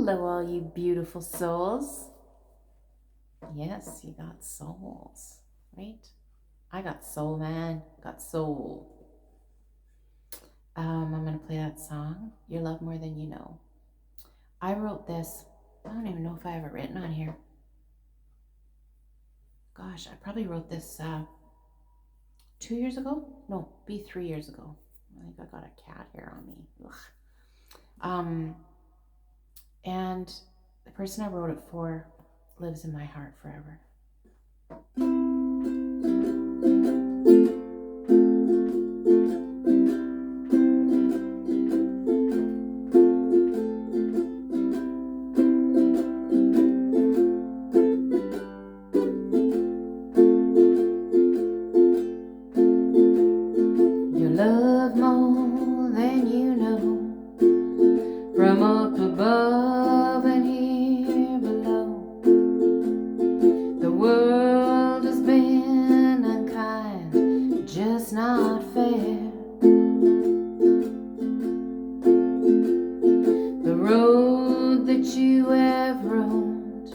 Hello, all you beautiful souls. Yes, you got souls, right? I got soul, man. Got soul. I'm going to play that song, Your Love More Than You Know. I wrote this. I don't even know if I have it written on here. Gosh, I probably wrote this 2 years ago. No, be 3 years ago. I think I got a cat hair on me. Ugh. And the person I wrote it for lives in my heart forever. Your love more than you know, from up above and here below. The world has been unkind, just not fair. The road that you have roamed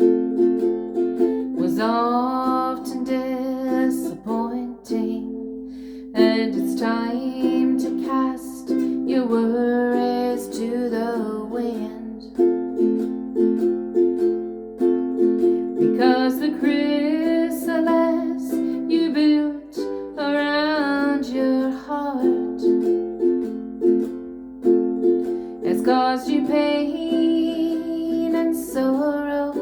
was often disappointing, and it's time to cast your worries to the wind, because the chrysalis you built around your heart has caused you pain and sorrow,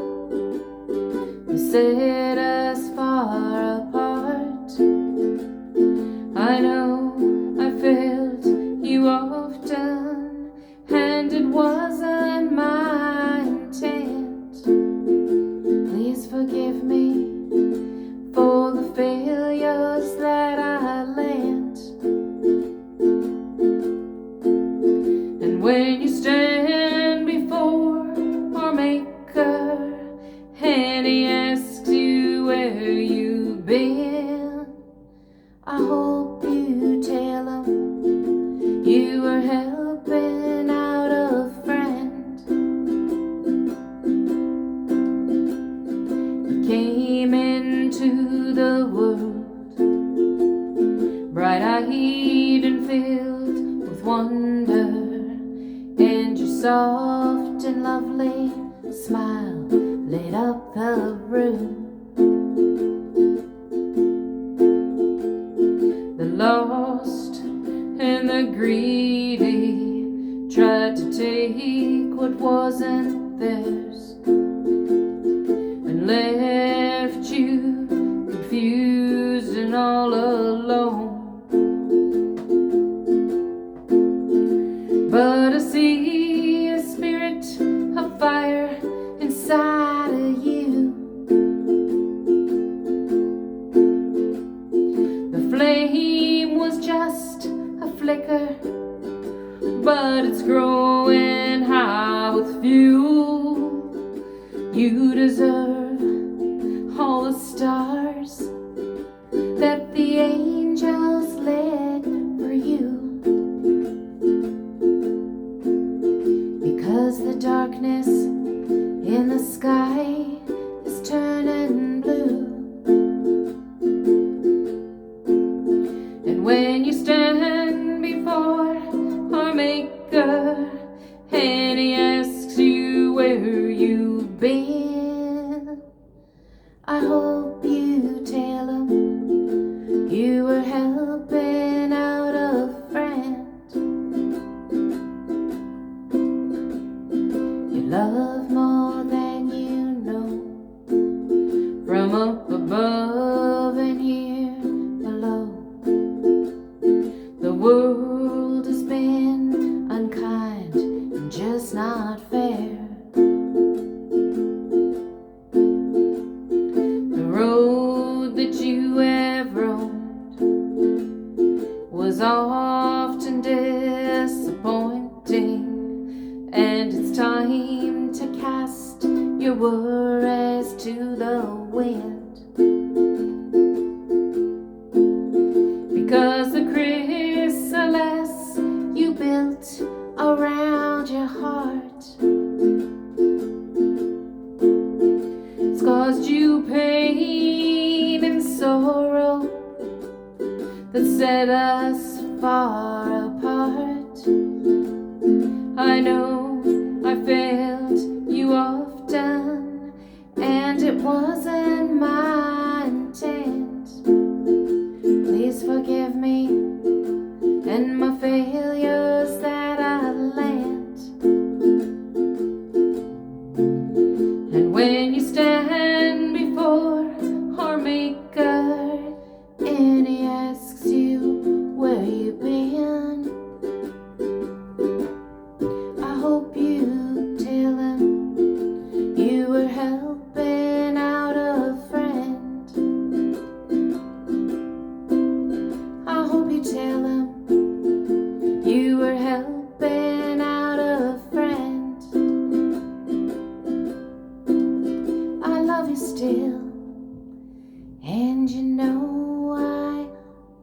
set us far apart. I know I failed you often, and it wasn't my intent. Please forgive me for the failures that I lent. And when you stand before our Maker and He asks you where you've been, I hope you tell Him you were helping out a friend. You came into the world bright-eyed and filled with wonder, and your soft and lovely smile lit up the room. The lost and the greedy tried to take what wasn't theirs and left you confused and all alone. But I see a spirit of fire inside of you. The flame was just a flicker, but it's growing high with fuel. You deserve all the stars that the angels lit for you, because the darkness in the sky is turning blue. And when you stand before our Maker and He asks you where you've been, I hope you tell Him you were helping out a friend. You love more than you know, from up above and here below. The world has been unkind and just not fair. The road that you have roamed was often disappointing, and it's time to cast your worries to the wind, because the chrysalis you built around your heart set us far apart. I know I failed you often, and it wasn't my intent. Please forgive me and my failures that I land. And when you stand before our Maker and He asks you where you've been, I hope you tell Him you were helping out a friend. I hope you tell Him you were helping out a friend. I love you still, and you know I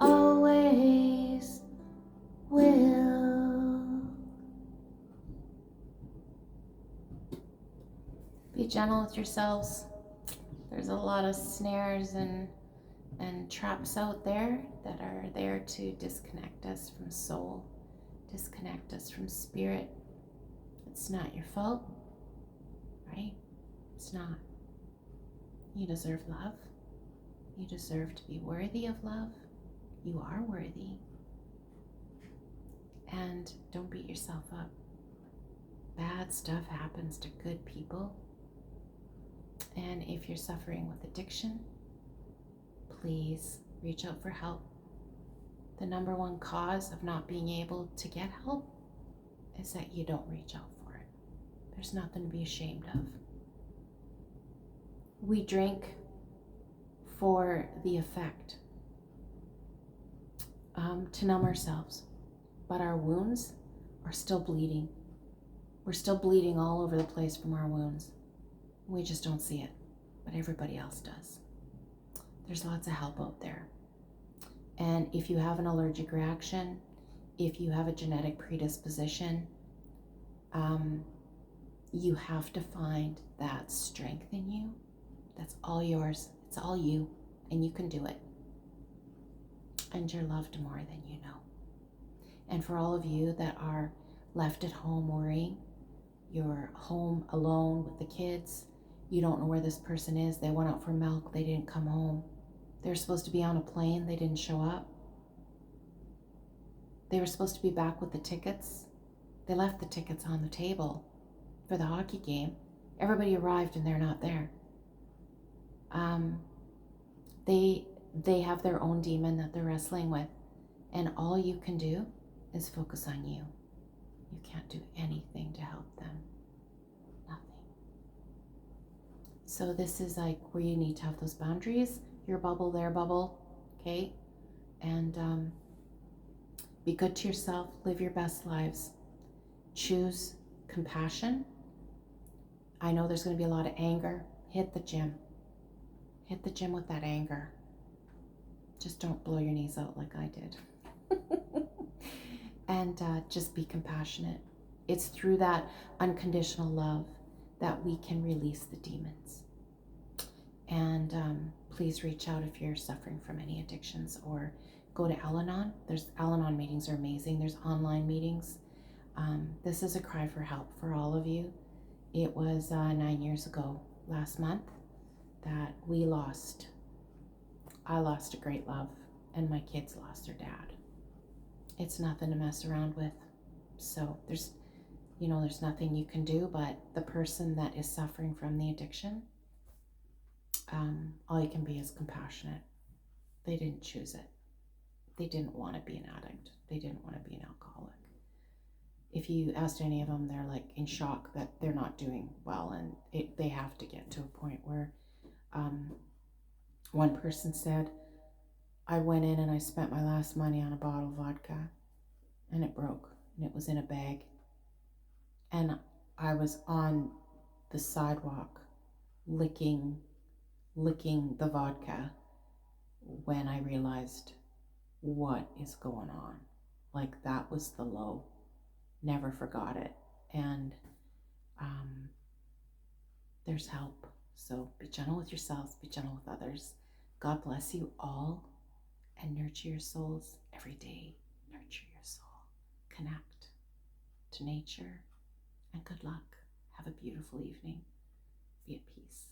always will. Be gentle with yourselves. There's a lot of snares and traps out there that are there to disconnect us from soul, disconnect us from spirit. It's not your fault, right? It's not. You deserve love. You deserve to be worthy of love. You are worthy. And don't beat yourself up. Bad stuff happens to good people. And if you're suffering with addiction, please reach out for help. The number one cause of not being able to get help is that you don't reach out for it. There's nothing to be ashamed of. We drink for the effect, to numb ourselves, but our wounds are still bleeding. We're still bleeding all over the place from our wounds. We just don't see it, but everybody else does. There's lots of help out there. And if you have an allergic reaction, if you have a genetic predisposition, you have to find that strength in you. That's all yours. It's all you, and you can do it. And you're loved more than you know. And for all of you that are left at home worrying, you're home alone with the kids, you don't know where this person is, they went out for milk, they didn't come home. They're supposed to be on a plane, they didn't show up. They were supposed to be back with the tickets. They left the tickets on the table for the hockey game. Everybody arrived and they're not there. They have their own demon that they're wrestling with, and all you can do is focus on you. You can't do anything to help them. Nothing. So this is like where you need to have those boundaries. Your bubble, their bubble, okay? And be good to yourself. Live your best lives. Choose compassion. I know there's going to be a lot of anger. Hit the gym. Hit the gym with that anger. Just don't blow your knees out like I did. And just be compassionate. It's through that unconditional love that we can release the demons. And please reach out if you're suffering from any addictions, or go to Al-Anon. Al-Anon meetings are amazing. There's online meetings. This is a cry for help for all of you. It was 9 years ago last month that I lost a great love, and my kids lost their dad. It's nothing to mess around with. So there's nothing you can do, but the person that is suffering from the addiction, all you can be is compassionate. They didn't choose it. They didn't want to be an addict. They didn't want to be an alcoholic. If you asked any of them, they're like in shock that they're not doing well, and they have to get to a point where one person said, I went in and I spent my last money on a bottle of vodka, and it broke, and it was in a bag. And I was on the sidewalk licking the vodka when I realized what is going on. Like, that was the low. Never forgot it. And there's help. So be gentle with yourselves, be gentle with others. God bless you all. and nurture your souls every day. Nurture your soul. Connect to nature, and good luck. Have a beautiful evening. Be at peace.